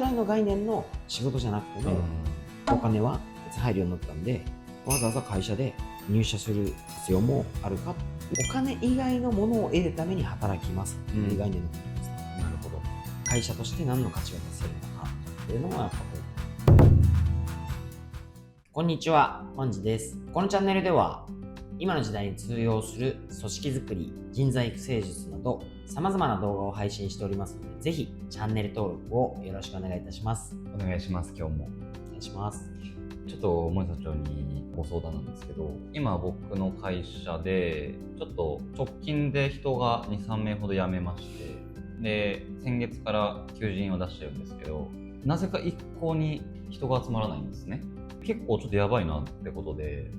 来の概念の仕事じゃなくても、お金は入るようになったんで、わざわざ会社で入社する必要もあるか。お金以外のものを得るために働きますっていう概念のことです。なるほど。会社として何の価値が出せるのかっていうのがやっぱこんにちは、本日です。このチャンネルでは今の時代に通用する組織づくり、人材育成術など様々な動画を配信しておりますので、ぜひチャンネル登録をよろしくお願いいたします。お願いします。今日もお願いします。ちょっと森社長にご相談なんですけど、今僕の会社でちょっと直近で人が 2,3 名ほど辞めまして、で先月から求人を出してるんですけど、なぜか一向に人が集まらないんですね。結構ちょっとやばいなってことで、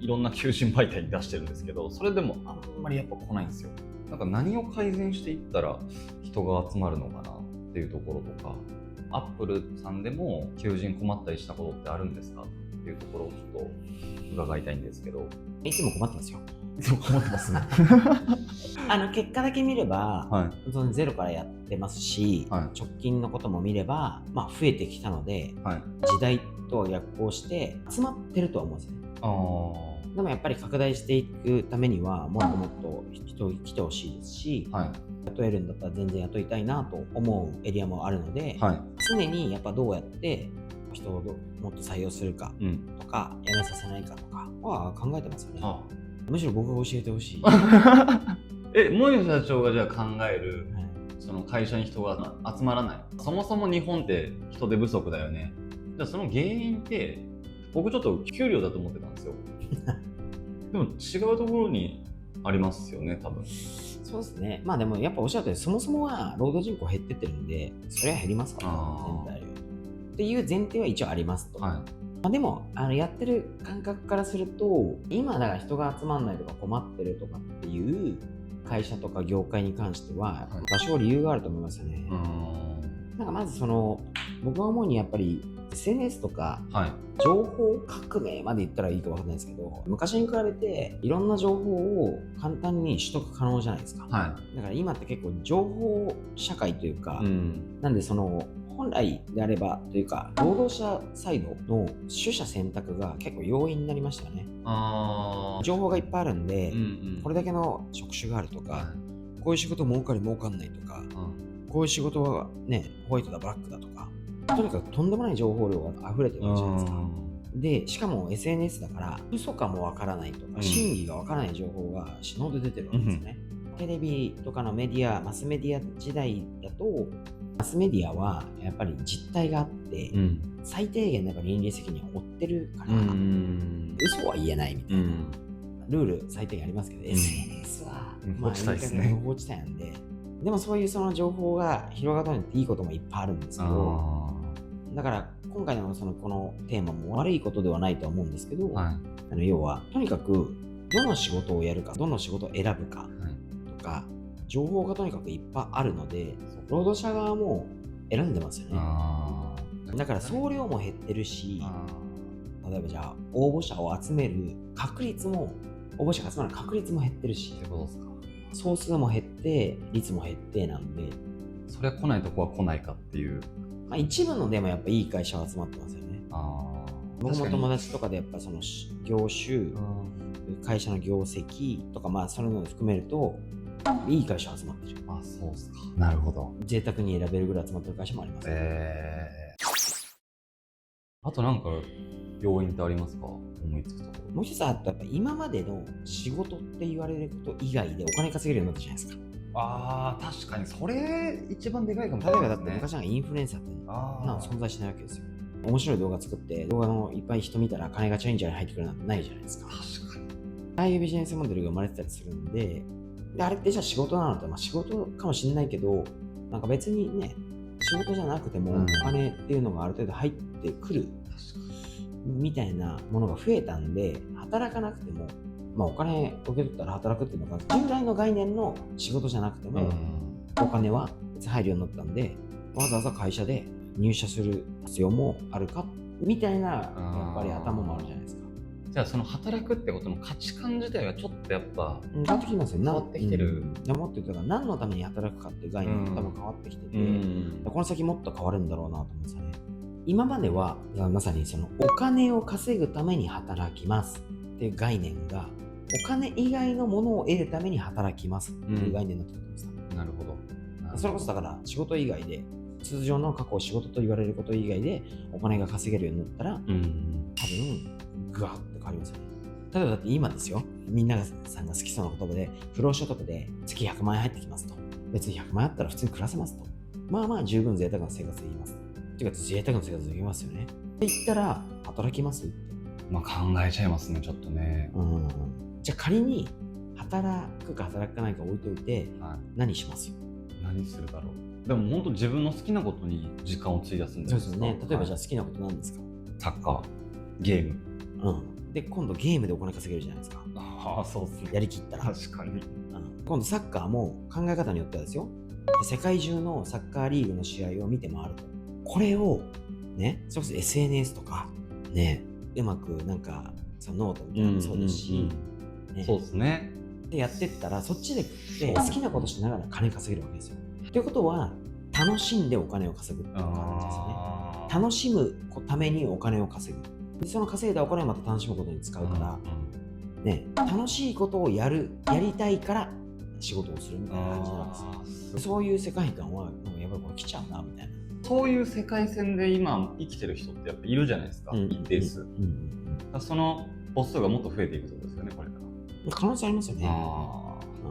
いろんな求人媒体に出してるんですけど、それでもあんまりやっぱ来ないんですよ。なんか何を改善していったら人が集まるのかなっていうところとか、アップルさんでも求人困ったりしたことってあるんですかっていうところをちょっと伺いたいんですけど。いつも困ってますよ。そう困ってますね。結果だけ見れば、はい、そのゼロからやってますし、はい、直近のことも見れば、増えてきたので、はい、時代とは逆行して集まってるとは思うんですね。でもやっぱり拡大していくためにはもっともっと人来てほしいですし、はい、雇えるんだったら全然雇いたいなと思うエリアもあるので、はい、常にやっぱどうやって人をもっと採用するかとか、辞めさせないかとかは考えてますよね。むしろ僕が教えてほしい。森社長がじゃあ考える、その会社に人が集まらない。そもそも日本って人手不足だよね。じゃあその原因って僕ちょっと給料だと思ってたんですよ。でも違うところにありますよね、多分。そうですね。でもやっぱおっしゃるとおり、そもそもは労働人口減ってってるんで、それは減りますから、全体よりっていう前提は一応ありますと。でもやってる感覚からすると、今だから人が集まんないとか困ってるとかっていう会社とか業界に関しては多少理由があると思いますよね。なんかまず僕が思うにやっぱり SNS とか情報革命まで言ったらいいか分かんないですけど、昔に比べていろんな情報を簡単に取得可能じゃないですか。だから今って結構情報社会というか、なんで本来であればというか、労働者サイドの取捨選択が結構容易になりましたよね。情報がいっぱいあるんで、これだけの職種があるとか、こういう仕事儲かり儲かんないとか、こういう仕事はね、ホワイトだブラックだとか、とにかくとんでもない情報量が溢れてるじゃないですか。で、しかも SNS だから嘘かもわからないとか、真偽がわからない情報が死ぬほど出てるわけですよね。テレビとかのメディア、マスメディア時代だと、マスメディアはやっぱり実態があって、最低限なんか倫理責任を負ってるから、嘘は言えないみたいな、ルール最低限ありますけど、SNS は放置体ですね。放置体なんで、でもそういうその情報が広がったのっていいこともいっぱいあるんですけど、だから今回のこのテーマも悪いことではないと思うんですけど、要はとにかくどの仕事をやるか、どの仕事を選ぶかとか、情報がとにかくいっぱいあるので、労働者側も選んでますよね。だから総量も減ってるし、例えばじゃあ応募者を集める確率も、応募者が集まる確率も減ってるし、総数も減って率も減ってなんで、それは来ないとこは来ないかっていう、一部のでもやっぱいい会社は集まってますよね。僕も友達とかでやっぱその業種、会社の業績とかそういうのを含めるといい会社集まってる。そうですか。なるほど。贅沢に選べるぐらい集まってる会社もあります。あとなんか要因ってありますか？思いつくところ。もう一つはやっぱ今までの仕事って言われること以外でお金稼げるようになったじゃないですか。確かにそれ一番でかいかもし例れないですね。えばだって昔なんかインフルエンサーって存在しないわけですよ。面白い動画作って動画のいっぱい人見たら金がチャレンジャーに入ってくるなんてないじゃないですか。確かに。ああいうビジネスモデルが生まれてたりするんで、あれってじゃあ仕事なのって、仕事かもしれないけど、なんか別にね、仕事じゃなくてもお金っていうのがある程度入ってくるみたいなものが増えたんで、働かなくても、お金受け取ったら働くっていうのが従来の概念の仕事じゃなくても、お金は入るようになったんで、わざわざ会社で入社する必要もあるかみたいなやっぱり頭もあるじゃないですか。じゃあその働くってことの価値観自体はちょっってやっぱ変わってきますよね。変わってきてる。もっと言うと何のために働くかっていう概念が多分変わってきてて、この先もっと変わるんだろうなと思うんですよね。今まではまさにそのお金を稼ぐために働きますっていう概念が、お金以外のものを得るために働きますっていう概念になってくるんです。なるほど。それこそだから仕事以外で、通常の過去仕事と言われること以外でお金が稼げるようになったら、多分グワッて変わりますよね。例えばだって今ですよ、みんなさんが好きそうな言葉で、不労所得で月100万円入ってきますと。別に100万円あったら普通に暮らせますと。まあまあ十分贅沢な生活できます。っていうか贅沢な生活できますよね。って言ったら働きますって。まあ考えちゃいますね、ちょっとね。じゃあ仮に働くか働かないか置いといて、何しますよ。何するだろう。でも本当自分の好きなことに時間を費やすんですか。そうですね。例えばじゃあ好きなことなんですか。サッカー、ゲーム。で今度ゲームでお金稼げるじゃないですか。ああ、そうっすね。やりきったら。確かに。今度サッカーも考え方によってはですよ。世界中のサッカーリーグの試合を見て回ると。これをね、それこそ SNS とかね、うまくなんかそのノートみたいなのもそうですし、そうですね。でやってったらそっちで好きなことしながら金稼げるわけですよ。ということは楽しんでお金を稼ぐっていう感じですね。楽しむためにお金を稼ぐ。でその稼いだお金をまた楽しむことに使うから、ね、楽しいことをやりたいから仕事をするみたいな感じなんですよ。そういう世界観はやっぱりこれ来ちゃうなみたいな。そういう世界線で今生きてる人ってやっぱいるじゃないですか、一定数。その母数がもっと増えていくってことですよね、これから。可能性ありますよね。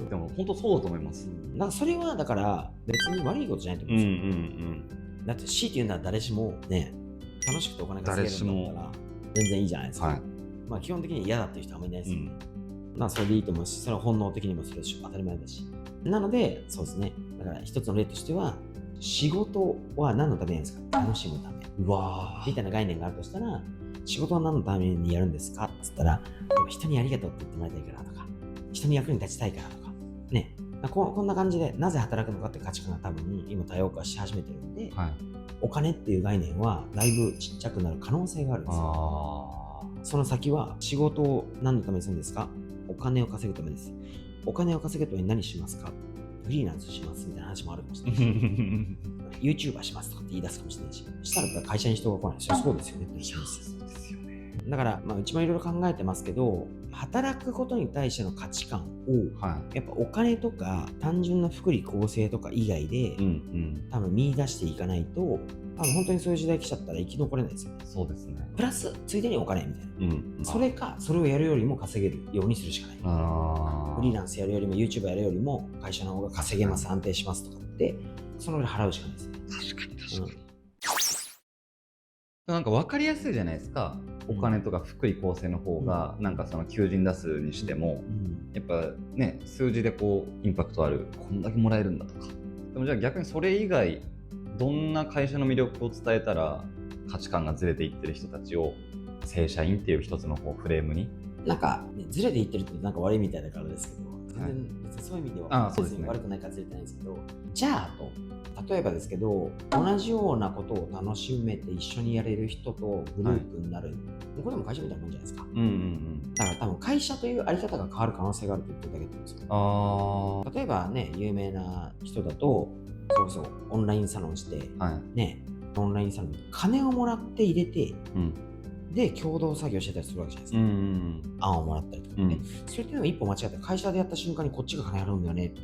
でも本当そうだと思います。なんかそれはだから別に悪いことじゃないと思うんですよ。だって強いて言うなら誰しもね、楽しくてお金稼げるんだったら全然いいじゃないですか。まあ基本的に嫌だっていう人はあんまりいないですよね。まあそれでいいと思うし、それは本能的にもするし当たり前だし。なのでそうですね。だから一つの例としては、仕事は何のためなんですか。楽しむため。みたいな概念があるとしたら、仕事は何のためにやるんですかって言ったら、人にありがとうって言ってもらいたいからとか、人に役に立ちたいからとか、ね。こんな感じで、なぜ働くのかって価値観が多分今多様化し始めてるんで、お金っていう概念はだいぶちっちゃくなる可能性があるんですよ。その先は、仕事を何のためにするんですか。お金を稼ぐためです。お金を稼ぐために何しますか。フリーランスしますみたいな話もあるかもしれないしYouTuber しますとかって言い出すかもしれないし、したら会社に人が来ないし、そうですよね。だから、まあ、うちもいろいろ考えてますけど、働くことに対しての価値観を、やっぱお金とか単純な福利厚生とか以外で、多分見出していかないと、多分本当にそういう時代来ちゃったら生き残れないですよね。そうですね。プラスついでにお金みたいな、それかそれをやるよりも稼げるようにするしかない。フリーランスやるよりも YouTube やるよりも会社の方が稼げます、安定しますとかってそのぐらい払うしかないですね。確かに。なんか分かりやすいじゃないですか。お金とか福利厚生の方が、なんかその求人出すにしても、やっぱね、数字でこうインパクトある、こんだけもらえるんだとか。でもじゃあ逆にそれ以外、どんな会社の魅力を伝えたら価値観がずれていってる人たちを正社員っていう一つのフレームに、なんか、ね、ずれていってるってなんか悪いみたいだからですけど、全然別にそういう意味では別に悪くないからずれてないんですけど、じゃあ例えばですけど、同じようなことを楽しめて一緒にやれる人とグループになる、これも会社みたいなもんじゃないですか。だから多分会社というあり方が変わる可能性があると言ってるだけなんですよ。例えばね、有名な人だと、そうオンラインサロンして、ね、オンラインサロンに金をもらって入れて、で共同作業してたりするわけじゃないですか。案をもらったりとかね。それっていうのは一歩間違って会社でやった瞬間にこっちが金払うんだよねって。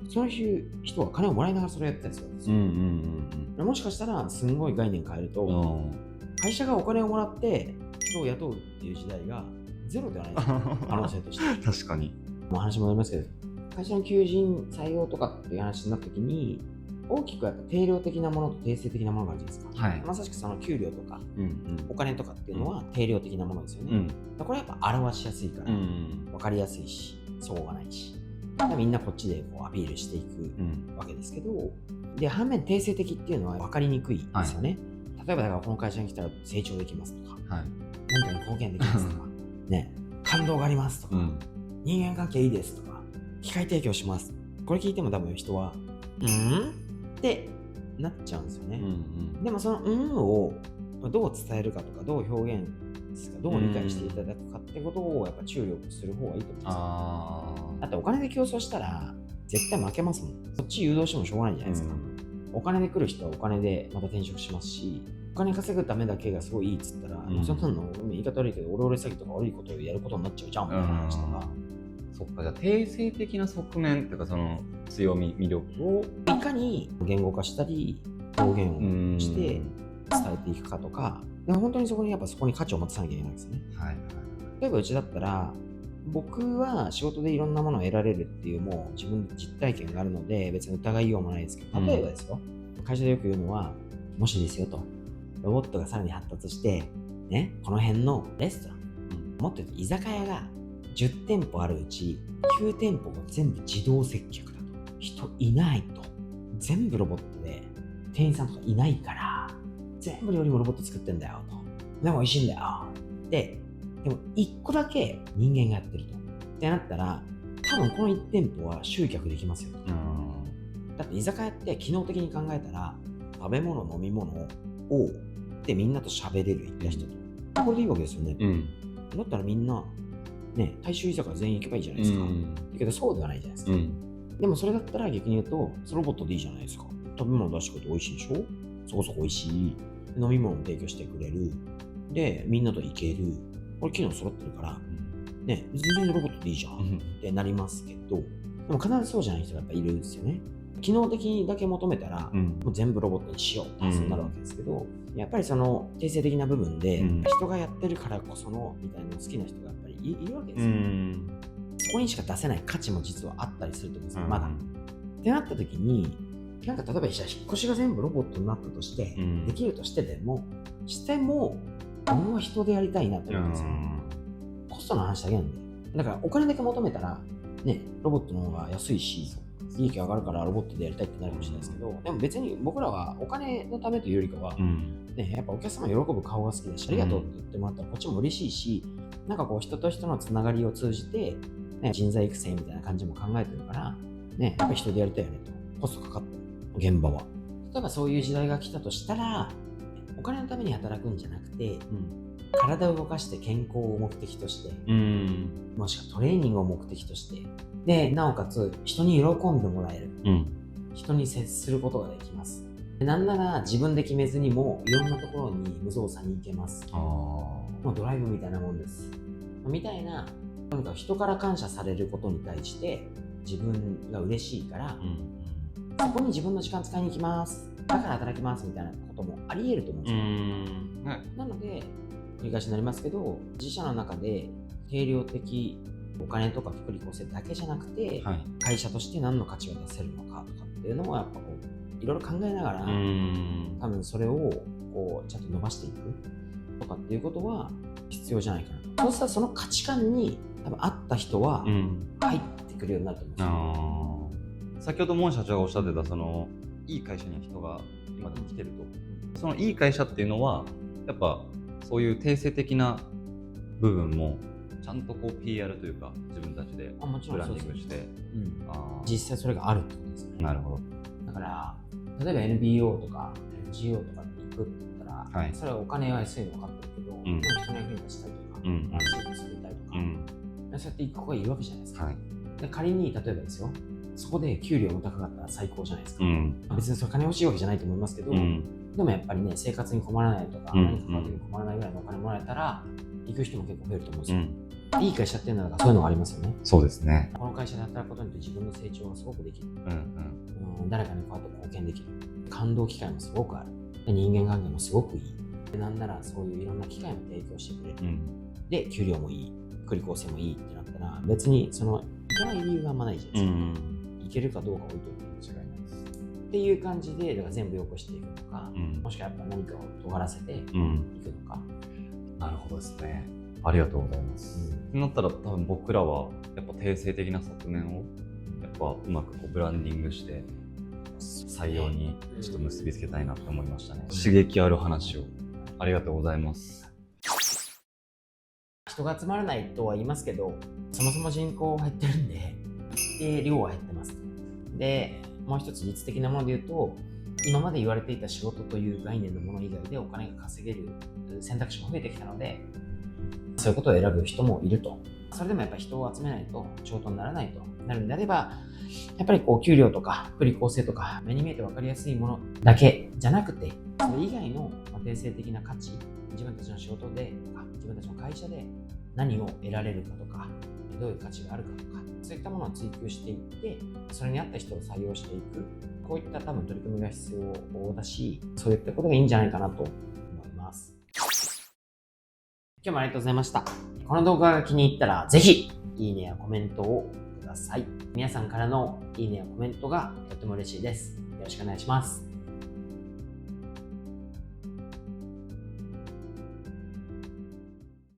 その人は金をもらいながらそれをやったりするんですよ。もしかしたらすんごい概念変えると、会社がお金をもらって人を雇うっていう時代がゼロではないですか、可能性として。確かに。もう話戻りますけど、会社の求人採用とかっていう話になった時に、大きくやっぱ定量的なものと定性的なものがあるじゃないですか。まさしくその給料とか、お金とかっていうのは定量的なものですよね。これはやっぱ表しやすいから、分かりやすいし、そうがないし。みんなこっちでこうアピールしていくわけですけど、で反面定性的っていうのは分かりにくいですよね。例えばだからこの会社に来たら成長できますとか、何かに貢献できますとか、ね、感動がありますとか、人間関係いいですとか、機会提供します。これ聞いても多分人はってなっちゃうんですよね。でもそのをどう伝えるかとかどう表現ですか。どう理解していただくかってことをやっぱ注力する方がいいと思うんですよ。だってお金で競争したら絶対負けますもん。そっち誘導してもしょうがないじゃないですか。お金で来る人はお金でまた転職しますし、お金稼ぐためだけがすごいいいっつったら、そんなの言い方悪いけど、オレオレ詐欺とか悪いことをやることになっちゃうじゃんみたいな話とか。そっか、じゃあ定性的な側面っていうか、その強み、魅力をいかに言語化したり表現をして伝えていくかとか、本当にそこにやっぱそこに価値を持たさなきゃいけないんですね。例えばうちだったら、僕は仕事でいろんなものを得られるっていうもう自分の実体験があるので別に疑いようもないですけど、例えばですよ、会社でよく言うのは、もしですよと、ロボットがさらに発達してね、この辺のレストラン、もっと言うと居酒屋が10店舗あるうち9店舗が全部自動接客だと、人いないと、全部ロボットで店員さんとかいないから全部料理もロボット作ってんだよと、でも美味しいんだよでも1個だけ人間がやってるとってなったら、多分この1店舗は集客できますよと。だって居酒屋って機能的に考えたら食べ物飲み物をでみんなと喋れる行った人と、これでいいわけですよね。だったらみんなね、大衆居酒屋全員行けばいいじゃないですか。だけどそうではないじゃないですか。でもそれだったら逆に言うと、ロボットでいいじゃないですか。食べ物出してくれて美味しいでしょ、そこそこ美味しい。飲み物も提供してくれる。で、みんなと行ける。これ機能揃ってるから、ね、全然ロボットでいいじゃんってなりますけど、でも必ずそうじゃない人がやっぱいるんですよね。機能的にだけ求めたら、もう全部ロボットにしようって発想になるわけですけど、やっぱりその定性的な部分で、人がやってるからこそのみたいなの好きな人がやっぱりいるわけですよ。そこにしか出せない価値も実はあったりすると思うんですよ、まだ。ってなった時に、なんか例えばじゃあ引っ越しが全部ロボットになったとして、できるとしても、僕は人でやりたいなと思うんですよ。コストの話だけなんで。だからお金だけ求めたら、ね、ロボットの方が安いし、利益上がるからロボットでやりたいってなるかもしれないですけど、でも別に僕らはお金のためというよりかは、ね、やっぱお客様喜ぶ顔が好きだし、ありがとうって言ってもらったらこっちも嬉しいし、なんかこう人と人のつながりを通じて、ね、人材育成みたいな感じも考えてるから、ね、やっぱり人でやりたいよねと。コストかかってる、現場は。例えばそういう時代が来たとしたら、お金のために働くんじゃなくて、体を動かして健康を目的として、もしくはトレーニングを目的として、で、なおかつ人に喜んでもらえる、人に接することができます。でなんなら自分で決めずにもいろんなところに無造作に行けます。もうドライブみたいなもんです。みたいな、とにかく人から感謝されることに対して自分が嬉しいから、そこに自分の時間使いに行きます。だから働きますみたいなこともあり得ると思うんですよ。なので、繰り返しになりますけど、自社の中で定量的お金とか福利厚生だけじゃなくて、会社として何の価値が出せるのかとかっていうのもやっぱこういろいろ考えながら、多分それをこうちゃんと伸ばしていくとかっていうことは必要じゃないかなと。そうしたらその価値観に多分合った人は入ってくるようになると思うんですよ。先ほどモン社長がおっしゃってたそのいい会社には人が今でも来てると、そのいい会社っていうのはやっぱそういう定性的な部分もちゃんとこう PR というか自分たちでブランディングして、実際それがあるってことですね。なるほど。だから例えば NPO とか NGO とかに行くって言ったら、それはお金は安いの分かってるけど、人の役に立ちたいとか、安心作りたいとか、そうやって行く子がいるわけじゃないですか。で仮に例えばですよ、そこで給料も高かったら最高じゃないですか。別にそれ金欲しいわけじゃないと思いますけど、でもやっぱりね、生活に困らないとか、何か変わってに困らないぐらいのお金もらえたら、行く人も結構増えると思うんですよ。いい会社っていうのはそういうのがありますよね。そうですね。この会社で働くことによって自分の成長がすごくできる。誰かにこうやって貢献できる。感動機会もすごくある。で人間関係もすごくいい。でなんならそういういろんな機会も提供してくれる。で、給料もいい。福利厚生もいいってなったら、別にその行かない理由があんまないじゃないですか。行けるかどうか置いといて違いないです。っていう感じで、だから全部良くしていくのか、もしくはやっぱ何かを尖らせていくのか。なるほどですね。ありがとうございます。ってなったら多分僕らはやっぱ定性的な側面をやっぱうまくこうブランディングして採用にちょっと結びつけたいなって思いましたね。刺激ある話をありがとうございます。人が集まらないとは言いますけど、そもそも人口減ってるんで、量は減ってます。で、もう一つ実的なもので言うと、今まで言われていた仕事という概念のもの以外でお金が稼げる選択肢も増えてきたので、そういうことを選ぶ人もいると。それでもやっぱり人を集めないと仕事にならないとなるんであれば、やっぱり給料とか福利厚生とか目に見えて分かりやすいものだけじゃなくて、それ以外の定性的な価値、自分たちの仕事でとか自分たちの会社で何を得られるかとか、どういう価値があるかとか、そういったものを追求していって、それに合った人を採用していく、こういった多分取り組みが必要だし、そういったことがいいんじゃないかなと思います。今日もありがとうございました。この動画が気に入ったらぜひいいねやコメントをください。皆さんからのいいねやコメントがとても嬉しいです。よろしくお願いします。